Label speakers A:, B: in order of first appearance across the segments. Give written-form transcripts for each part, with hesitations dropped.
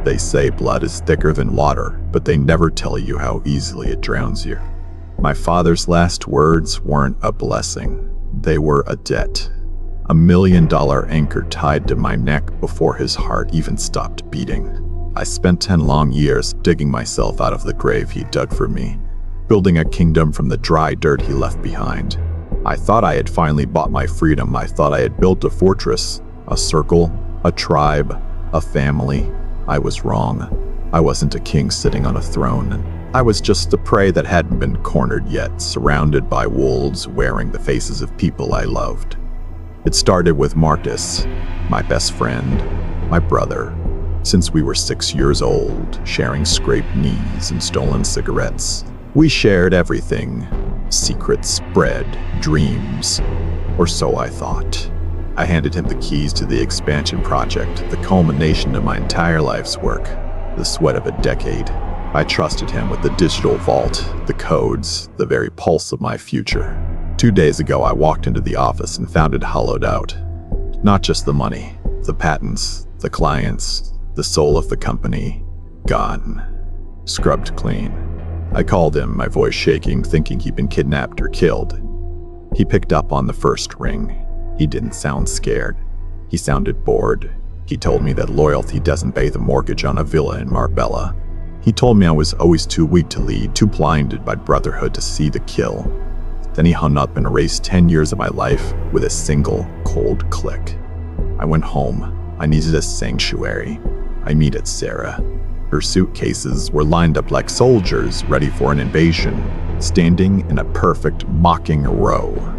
A: They say blood is thicker than water, but they never tell you how easily it drowns you. My father's last words weren't a blessing. They were a debt. $1 million anchor tied to my neck before his heart even stopped beating. I spent 10 long years digging myself out of the grave he dug for me, building a kingdom from the dry dirt he left behind. I thought I had finally bought my freedom. I thought I had built a fortress, a circle, a tribe, a family. I was wrong. I wasn't a king sitting on a throne. I was just the prey that hadn't been cornered yet, surrounded by wolves wearing the faces of people I loved. It started with Marcus, my best friend, my brother, since we were 6 years old, sharing scraped knees and stolen cigarettes. We shared everything: secrets, bread, dreams, or so I thought. I handed him the keys to the expansion project, the culmination of my entire life's work, the sweat of a decade. I trusted him with the digital vault, the codes, the very pulse of my future. 2 days ago, I walked into the office and found it hollowed out. Not just the money, the patents, the clients, the soul of the company, gone. Scrubbed clean. I called him, my voice shaking, thinking he'd been kidnapped or killed. He picked up on the first ring. He didn't sound scared. He sounded bored. He told me that loyalty doesn't pay the mortgage on a villa in Marbella. He told me I was always too weak to lead, too blinded by brotherhood to see the kill. Then he hung up and erased 10 years of my life with a single cold click. I went home. I needed a sanctuary. I met Sarah. Her suitcases were lined up like soldiers ready for an invasion, standing in a perfect mocking row.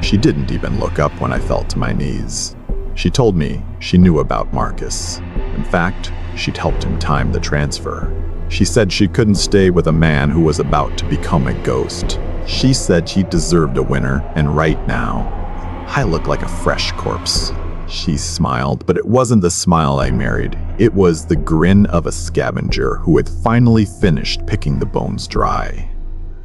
A: She didn't even look up when I fell to my knees. She told me she knew about Marcus. In fact, she'd helped him time the transfer. She said she couldn't stay with a man who was about to become a ghost. She said he deserved a winner, and right now, I look like a fresh corpse. She smiled, but it wasn't the smile I married. It was the grin of a scavenger who had finally finished picking the bones dry.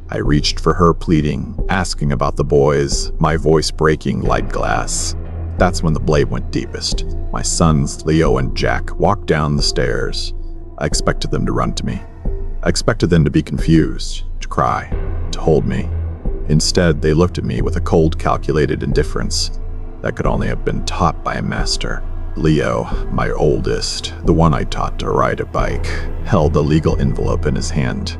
A: I reached for her, pleading, asking about the boys, my voice breaking like glass. That's when the blade went deepest. My sons, Leo and Jack, walked down the stairs. I expected them to run to me. I expected them to be confused, to cry, to hold me. Instead, they looked at me with a cold, calculated indifference that could only have been taught by a master. Leo, my oldest, the one I taught to ride a bike, held a legal envelope in his hand.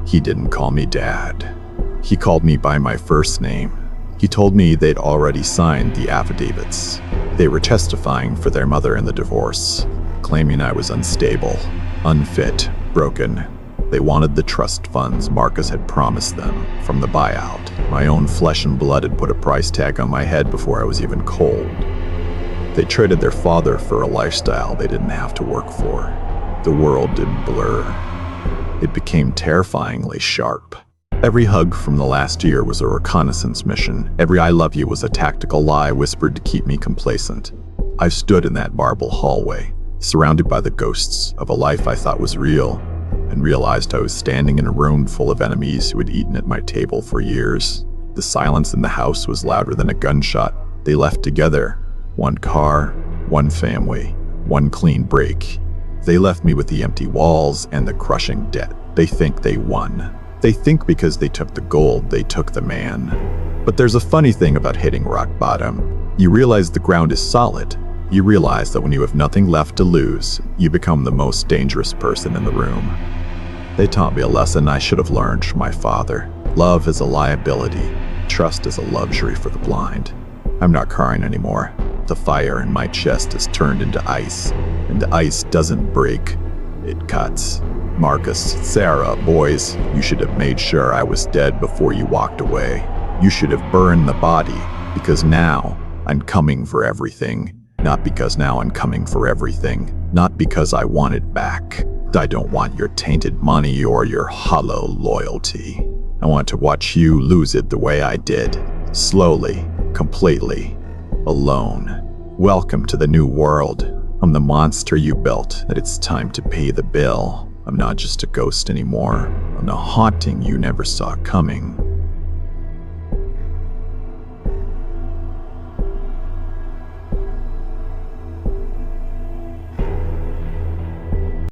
A: He didn't call me Dad. He called me by my first name. He told me they'd already signed the affidavits. They were testifying for their mother in the divorce, claiming I was unstable, unfit, broken. They wanted the trust funds Marcus had promised them from the buyout. My own flesh and blood had put a price tag on my head before I was even cold. They traded their father for a lifestyle they didn't have to work for. The world did blur. It became terrifyingly sharp. Every hug from the last year was a reconnaissance mission. Every I love you was a tactical lie whispered to keep me complacent. I stood in that marble hallway, surrounded by the ghosts of a life I thought was real, and realized I was standing in a room full of enemies who had eaten at my table for years. The silence in the house was louder than a gunshot. They left together. One car, one family, one clean break. They left me with the empty walls and the crushing debt. They think they won. They think because they took the gold, they took the man. But there's a funny thing about hitting rock bottom. You realize the ground is solid. You realize that when you have nothing left to lose, you become the most dangerous person in the room. They taught me a lesson I should have learned from my father. Love is a liability. Trust is a luxury for the blind. I'm not crying anymore. The fire in my chest has turned into ice, and the ice doesn't break, it cuts. Marcus, Sarah, boys, you should have made sure I was dead before you walked away. You should have burned the body, because now I'm coming for everything. Not because now I'm coming for everything. Not because I want it back. I don't want your tainted money or your hollow loyalty. I want to watch you lose it the way I did. Slowly, completely, alone. Welcome to the new world. I'm the monster you built, and it's time to pay the bill. I'm not just a ghost anymore. I'm the haunting you never saw coming.